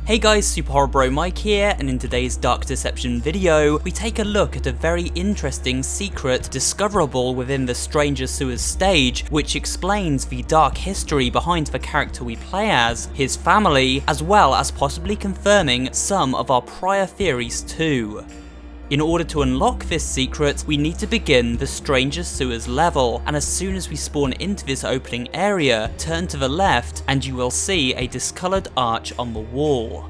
Hey guys, SuperHorrorBro Mike here, and in today's Dark Deception video, we take a look at a very interesting secret discoverable within the Stranger Sewers stage, which explains the dark history behind the character we play as, his family, as well as possibly confirming some of our prior theories too. In order to unlock this secret, we need to begin the Stranger Sewers level, and as soon as we spawn into this opening area, turn to the left and you will see a discoloured arch on the wall.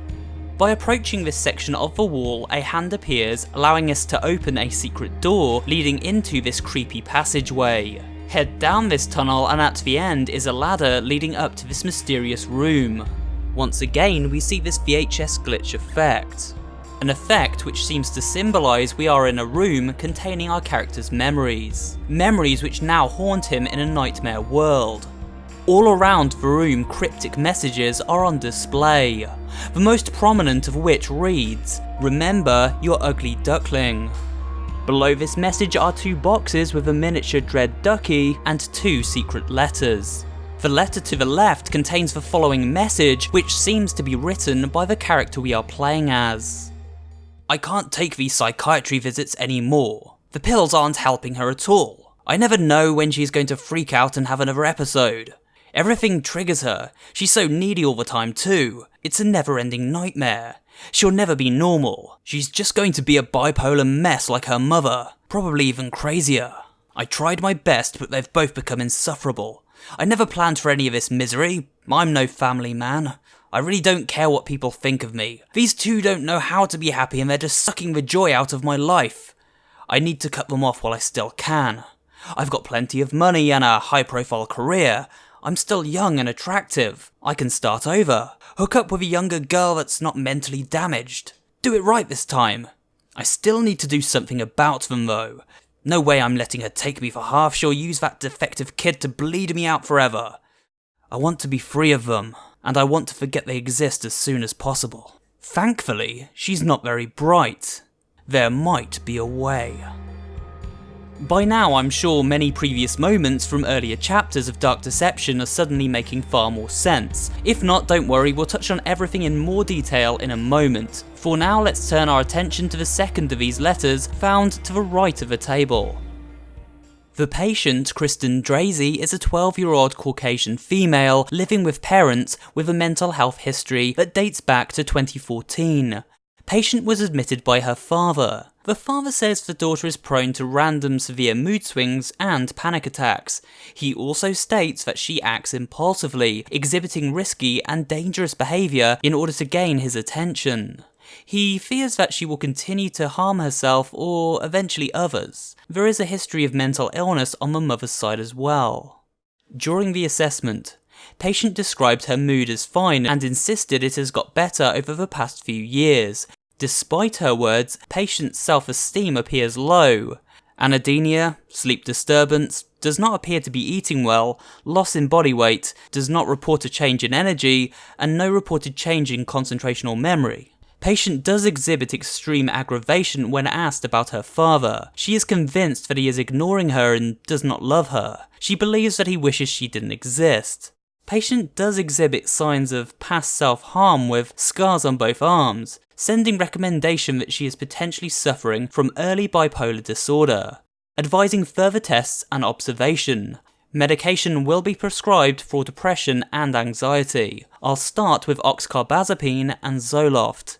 By approaching this section of the wall, a hand appears, allowing us to open a secret door leading into this creepy passageway. Head down this tunnel and at the end is a ladder leading up to this mysterious room. Once again, we see this VHS glitch effect. An effect which seems to symbolise we are in a room containing our character's memories. Memories which now haunt him in a nightmare world. All around the room, cryptic messages are on display, the most prominent of which reads, "Remember your ugly duckling." Below this message are two boxes with a miniature dread ducky and two secret letters. The letter to the left contains the following message, which seems to be written by the character we are playing as. "I can't take these psychiatry visits anymore. The pills aren't helping her at all. I never know when she's going to freak out and have another episode. Everything triggers her. She's so needy all the time too. It's a never-ending nightmare. She'll never be normal. She's just going to be a bipolar mess like her mother, probably even crazier. I tried my best, but they've both become insufferable. I never planned for any of this misery. I'm no family man. I really don't care what people think of me. These two don't know how to be happy and they're just sucking the joy out of my life. I need to cut them off while I still can. I've got plenty of money and a high-profile career. I'm still young and attractive. I can start over. Hook up with a younger girl that's not mentally damaged. Do it right this time. I still need to do something about them though. No way I'm letting her take me for half. She'll use that defective kid to bleed me out forever. I want to be free of them. And I want to forget they exist as soon as possible. Thankfully, she's not very bright. There might be a way." By now, I'm sure many previous moments from earlier chapters of Dark Deception are suddenly making far more sense. If not, don't worry, we'll touch on everything in more detail in a moment. For now, let's turn our attention to the second of these letters, found to the right of the table. The patient, Kristen Drazy, is a 12-year-old Caucasian female living with parents with a mental health history that dates back to 2014. Patient was admitted by her father. The father says the daughter is prone to random severe mood swings and panic attacks. He also states that she acts impulsively, exhibiting risky and dangerous behaviour in order to gain his attention. He fears that she will continue to harm herself or eventually others. There is a history of mental illness on the mother's side as well. During the assessment, patient described her mood as fine and insisted it has got better over the past few years. Despite her words, patient's self-esteem appears low. Anhedonia, sleep disturbance, does not appear to be eating well, loss in body weight, does not report a change in energy, and no reported change in concentration or memory. Patient does exhibit extreme aggravation when asked about her father. She is convinced that he is ignoring her and does not love her. She believes that he wishes she didn't exist. Patient does exhibit signs of past self-harm with scars on both arms, sending recommendation that she is potentially suffering from early bipolar disorder, advising further tests and observation. Medication will be prescribed for depression and anxiety. I'll start with oxcarbazepine and Zoloft.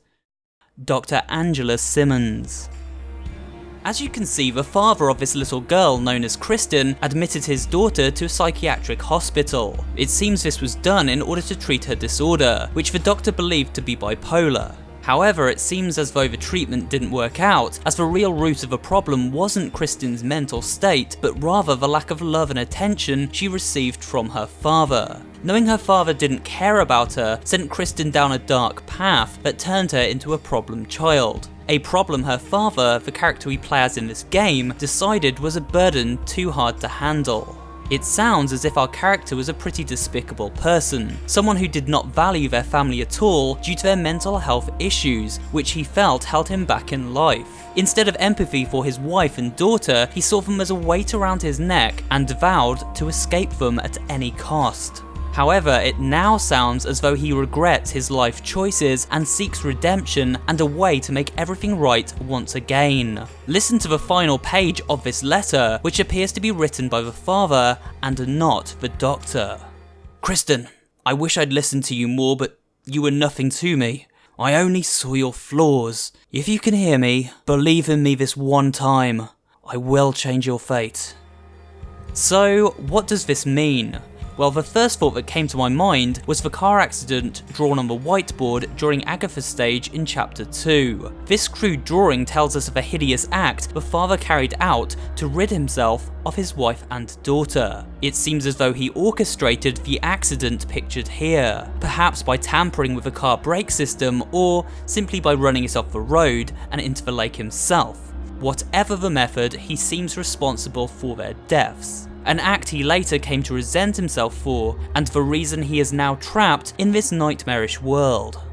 Dr. Angela Simmons. As you can see, the father of this little girl, known as Kristen, admitted his daughter to a psychiatric hospital. It seems this was done in order to treat her disorder, which the doctor believed to be bipolar. However, it seems as though the treatment didn't work out, as the real root of the problem wasn't Kristen's mental state, but rather the lack of love and attention she received from her father. Knowing her father didn't care about her sent Kristen down a dark path that turned her into a problem child. A problem her father, the character we play as in this game, decided was a burden too hard to handle. It sounds as if our character was a pretty despicable person, someone who did not value their family at all due to their mental health issues, which he felt held him back in life. Instead of empathy for his wife and daughter, he saw them as a weight around his neck and vowed to escape them at any cost. However, it now sounds as though he regrets his life choices and seeks redemption and a way to make everything right once again. Listen to the final page of this letter, which appears to be written by the father and not the doctor. Kristen, I wish I'd listened to you more, but you were nothing to me. I only saw your flaws. If you can hear me, believe in me this one time. I will change your fate. So, what does this mean? Well, the first thought that came to my mind was the car accident drawn on the whiteboard during Agatha's stage in Chapter 2. This crude drawing tells us of a hideous act the father carried out to rid himself of his wife and daughter. It seems as though he orchestrated the accident pictured here, perhaps by tampering with the car brake system or simply by running it off the road and into the lake himself. Whatever the method, he seems responsible for their deaths. An act he later came to resent himself for, and the reason he is now trapped in this nightmarish world.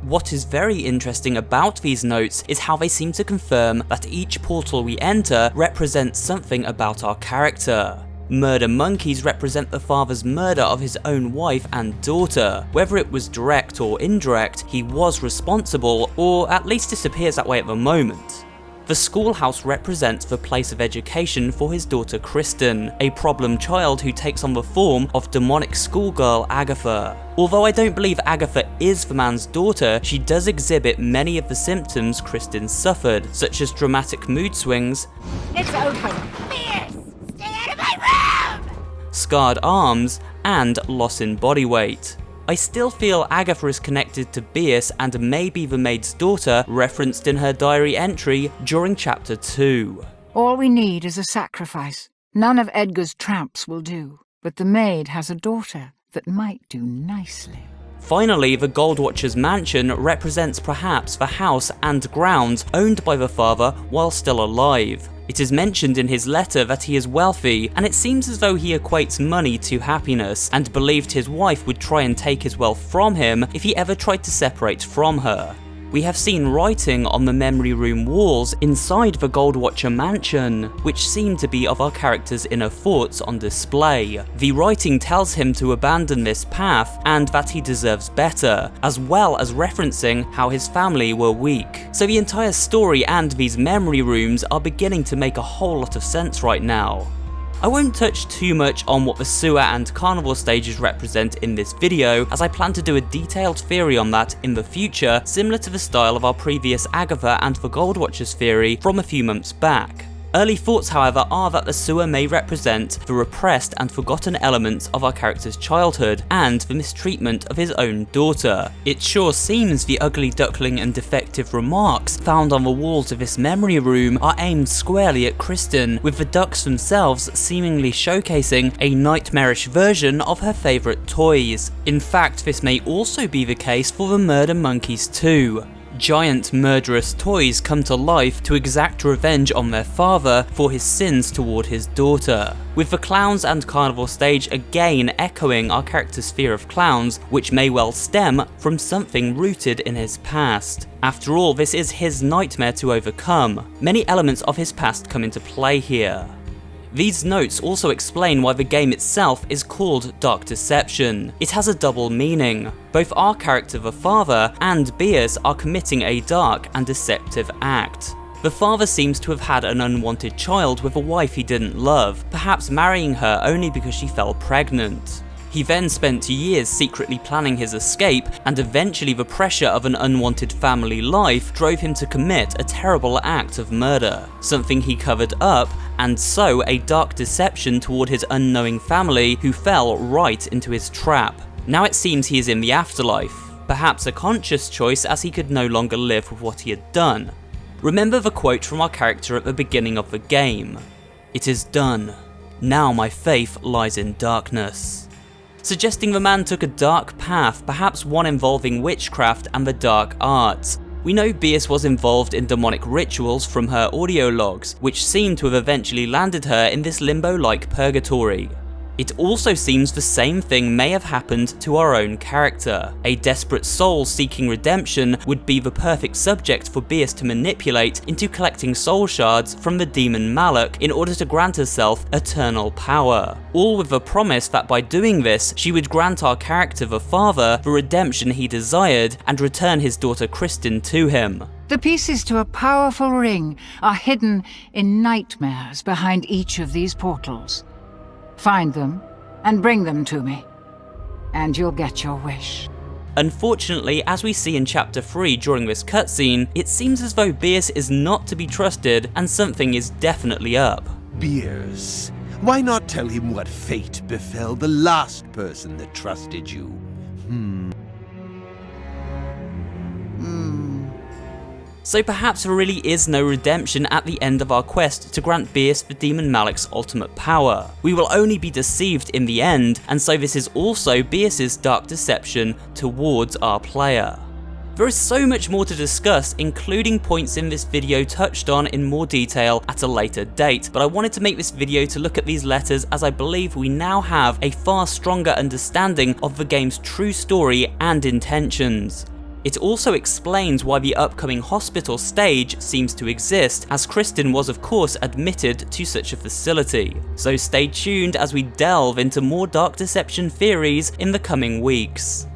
What is very interesting about these notes is how they seem to confirm that each portal we enter represents something about our character. Murder monkeys represent the father's murder of his own wife and daughter. Whether it was direct or indirect, he was responsible, or at least it appears that way at the moment. The schoolhouse represents the place of education for his daughter Kristen, a problem child who takes on the form of demonic schoolgirl Agatha. Although I don't believe Agatha is the man's daughter, she does exhibit many of the symptoms Kristen suffered, such as dramatic mood swings, It's open! Fierce! Stay out of my room! scarred arms, and loss in body weight. I still feel Agatha is connected to Beas and maybe the maid's daughter referenced in her diary entry during Chapter 2. All we need is a sacrifice. None of Edgar's tramps will do, but the maid has a daughter that might do nicely. Finally, the Gold Watcher's mansion represents perhaps the house and grounds owned by the father while still alive. It is mentioned in his letter that he is wealthy, and it seems as though he equates money to happiness, and believed his wife would try and take his wealth from him if he ever tried to separate from her. We have seen writing on the memory room walls inside the Gold Watcher mansion, which seem to be of our character's inner thoughts on display. The writing tells him to abandon this path and that he deserves better, as well as referencing how his family were weak. So the entire story and these memory rooms are beginning to make a whole lot of sense right now. I won't touch too much on what the sewer and carnival stages represent in this video, as I plan to do a detailed theory on that in the future, similar to the style of our previous Agatha and the Gold Watchers theory from a few months back. Early thoughts, however, are that the sewer may represent the repressed and forgotten elements of our character's childhood and the mistreatment of his own daughter. It sure seems the ugly duckling and defective remarks found on the walls of this memory room are aimed squarely at Kristen, with the ducks themselves seemingly showcasing a nightmarish version of her favourite toys. In fact, this may also be the case for the murder monkeys too. Giant murderous toys come to life to exact revenge on their father for his sins toward his daughter, with the clowns and carnival stage again echoing our character's fear of clowns, which may well stem from something rooted in his past. After all, this is his nightmare to overcome. Many elements of his past come into play here. These notes also explain why the game itself is called Dark Deception. It has a double meaning. Both our character, the father, and Beas are committing a dark and deceptive act. The father seems to have had an unwanted child with a wife he didn't love, perhaps marrying her only because she fell pregnant. He then spent years secretly planning his escape, and eventually the pressure of an unwanted family life drove him to commit a terrible act of murder, something he covered up, and so a dark deception toward his unknowing family who fell right into his trap. Now it seems he is in the afterlife, perhaps a conscious choice as he could no longer live with what he had done. Remember the quote from our character at the beginning of the game: "It is done. Now my faith lies in darkness." Suggesting the man took a dark path, perhaps one involving witchcraft and the dark arts. We know Beas was involved in demonic rituals from her audio logs, which seem to have eventually landed her in this limbo-like purgatory. It also seems the same thing may have happened to our own character. A desperate soul seeking redemption would be the perfect subject for Beas to manipulate into collecting soul shards from the demon Malak in order to grant herself eternal power. All with the promise that by doing this, she would grant our character the father the redemption he desired and return his daughter Kristin to him. The pieces to a powerful ring are hidden in nightmares behind each of these portals. Find them and bring them to me, and you'll get your wish. Unfortunately, as we see in Chapter 3 during this cutscene, it seems as though Beas is not to be trusted and something is definitely up. Beers, why not tell him what fate befell the last person that trusted you? So perhaps there really is no redemption at the end of our quest to grant Beas the demon Malak's ultimate power. We will only be deceived in the end, and so this is also Beas's dark deception towards our player. There is so much more to discuss, including points in this video touched on in more detail at a later date, but I wanted to make this video to look at these letters as I believe we now have a far stronger understanding of the game's true story and intentions. It also explains why the upcoming hospital stage seems to exist, as Kristin was of course admitted to such a facility. So stay tuned as we delve into more dark deception theories in the coming weeks.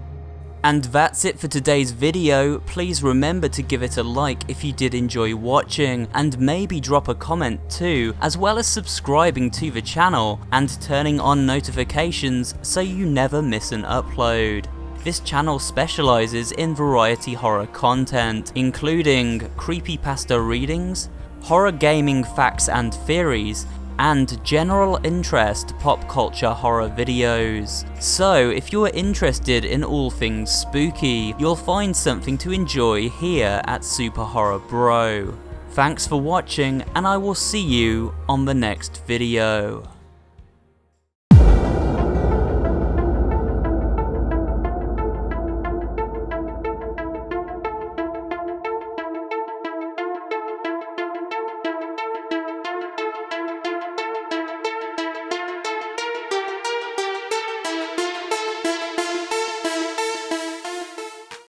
And that's it for today's video. Please remember to give it a like if you did enjoy watching, and maybe drop a comment too, as well as subscribing to the channel and turning on notifications so you never miss an upload. This channel specializes in variety horror content, including creepypasta readings, horror gaming facts and theories, and general interest pop culture horror videos. So if you're interested in all things spooky, you'll find something to enjoy here at SuperHorrorBro. Thanks for watching, and I will see you on the next video.